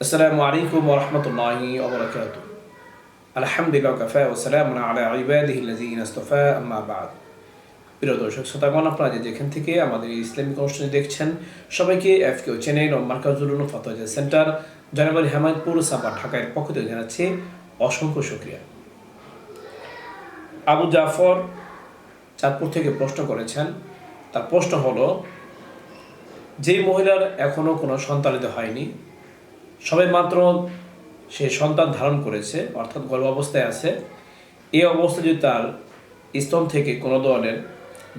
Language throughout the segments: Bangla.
আসসালামু আলাইকুম ওয়া রাহমাতুল্লাহি ওয়া বারাকাতুহু। আলহামদুলিল্লাহ ওয়া ওয়া সালামুন আলা ইবাদিহিল্লাযীনা ইসতাফা আম্মা বা'দ। প্রিয় দর্শক শ্রোতাগণ, আপনারা যেখান থেকে আমাদের এই ইসলামিক অনুষ্ঠানটি দেখছেন, সবাইকে এফকিউ চ্যানেল ও মার্কাজুল উলুম ফাতোয়া সেন্টার জয়নগর হেমায়তপুর সাভার ঢাকার পক্ষ থেকে জানাচ্ছি অসংখ্য শুকরিয়া। আবু জাফর চাঁদপুর থেকে প্রশ্ন করেছেন। তার প্রশ্ন হলো, যেই মহিলার এখনো কোনো সন্তানিত হয়নি, সবে মাত্র সে সন্তান ধারণ করেছে অর্থাৎ গর্ভাবস্থায় আছে, এই অবস্থায় যদি তার স্তন থেকে কোনো ধরনের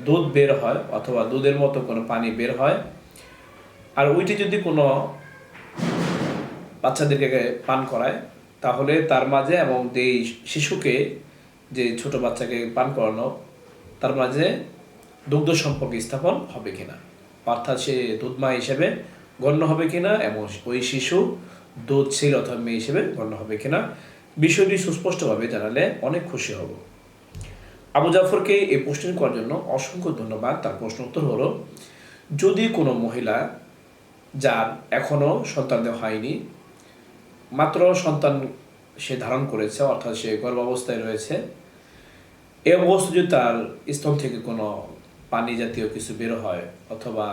দুধ বের হয় অথবা দুধের মতো কোনো পানি বের হয়, আর ওইটি যদি কোনো বাচ্চাদেরকে পান করায়, তাহলে তার মাঝে এবং যেই শিশুকে, যে ছোট বাচ্চাকে পান করানো, তার মাঝে দুগ্ধ সম্পর্ক স্থাপন হবে কিনা, অর্থাৎ সে দুধমা হিসেবে গণ্য হবে কিনা এবং ওই শিশু দুধ ছিল অথবা মেয়ে হিসেবে গণ্য হবে কিনা, বিষয়টি সুস্পষ্টভাবে জানালে অনেক খুশি হব। আবু জাফরকে এই প্রশ্ন করার জন্য অসংখ্য ধন্যবাদ। তার প্রশ্ন উত্তর হলো, যদি কোনো মহিলা যার এখনও সন্তান দেওয়া হয়নি, মাত্র সন্তান সে ধারণ করেছে অর্থাৎ সে গর্ভাবস্থায় রয়েছে, এই অবস্থায় যদি তার স্তন থেকে কোনো পানি জাতীয় কিছু বের হয় অথবা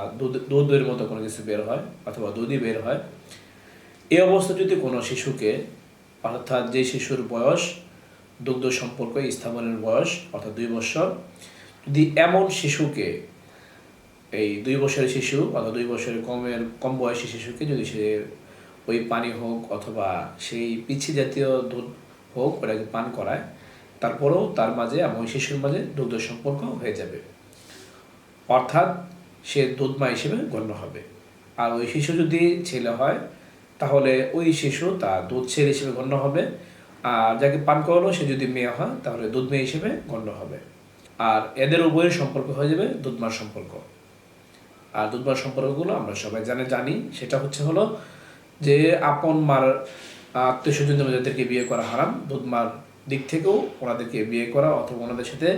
দুধের মতো কোনো কিছু বের হয় অথবা দুধই বের হয়, এই অবস্থায় যদি কোনো শিশুকে, অর্থাৎ যে শিশুর বয়স দুগ্ধ সম্পর্ক স্থাপনের বয়স অর্থাৎ 2 বছর, যদি এমন শিশুকে, এই 2 বছরের শিশু অথবা 2 বছরের কম বয়সী শিশুকে যদি সে ওই পানি হোক অথবা সেই পিচ্ছি জাতীয় দুধ হোক ওটাকে পান করায়, তারপরেও তার মাঝে এবং ওই শিশুর মাঝে দুগ্ধ সম্পর্ক হয়ে যাবে, অর্থাৎ সে দুধমা হিসেবে গণ্য হবে। আর ওই শিশু যদি ছেলে হয়, তাহলে ওই শিশু তার দুধ ছেলে হিসেবে গণ্য হবে। আর যাকে পান করানো সে যদি মেয়ে হয়, তাহলে দুধ মেয়ে হিসেবে গণ্য হবে। আর এদের উভয়ের সম্পর্ক হয়ে যাবে দুধমার সম্পর্ক। আর দুধমার সম্পর্কগুলো আমরা সবাই জানি, সেটা হলো যে আপন মার আত্মীয় স্বজনদের যাদেরকে বিয়ে করা হারাম, দুধমার দিক থেকেও ওনাদেরকে বিয়ে করা অথবা ওনাদের সাথে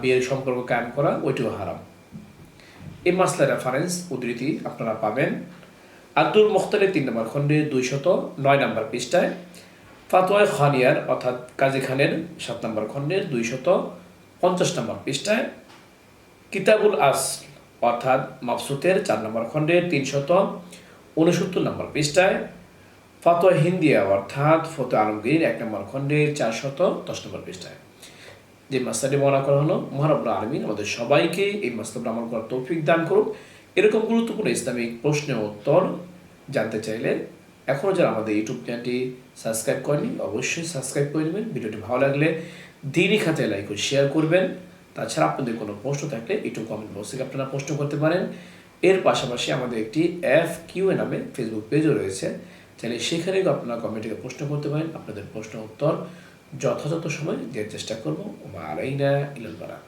বিয়ের সম্পর্ক কায়েম করা ওইটিও হারাম। এই মাসলা রেফারেন্স উদ্ধৃতি আপনারা পাবেন আব্দুল মুখতারের 3 নম্বর খণ্ডের 209 নম্বর পৃষ্ঠায়, ফাতোয়া খানিয়ার অর্থাৎ কাজী খানের 7 নম্বর খণ্ডের 250 নম্বর পৃষ্ঠায়, কিতাবুল আসল অর্থাৎ মাবসুতের 4 নম্বর খণ্ডের 369 নম্বর পৃষ্ঠায়, ফাতোয়া হিন্দিয়া অর্থাৎ ফতোয়া আলমগীর 1 নম্বর খণ্ডের 410 নম্বর পৃষ্ঠায় যে মাসলাটি বর্ণনা করা হলো। মহান রব্বুল আলামিন আমাদের সবাইকে এই মাসলাটি আমল করার তৌফিক দান করুক। এরকম গুরুত্বপূর্ণ ইসলামিক প্রশ্নের উত্তর জানতে চাইলে এখনও যারা আমাদের ইউটিউব চ্যানেলটি সাবস্ক্রাইব করেনি, অবশ্যই সাবস্ক্রাইব করে নেবেন। ভিডিওটি ভালো লাগলে দিনই খাতায় লাইক ও শেয়ার করবেন। তাছাড়া আপনাদের কোনো প্রশ্ন থাকলে ইউটিউব কমেন্ট বক্সে আপনারা প্রশ্ন করতে পারেন। এর পাশাপাশি আমাদের একটি FQA নামে ফেসবুক পেজও রয়েছে, চাইলে সেখানেও আপনারা কমেন্টে প্রশ্ন করতে পারেন। আপনাদের প্রশ্ন উত্তর যথাযথ সময় দেওয়ার চেষ্টা করবো। ওমা আলাইনা ইল্লাল বালাগ।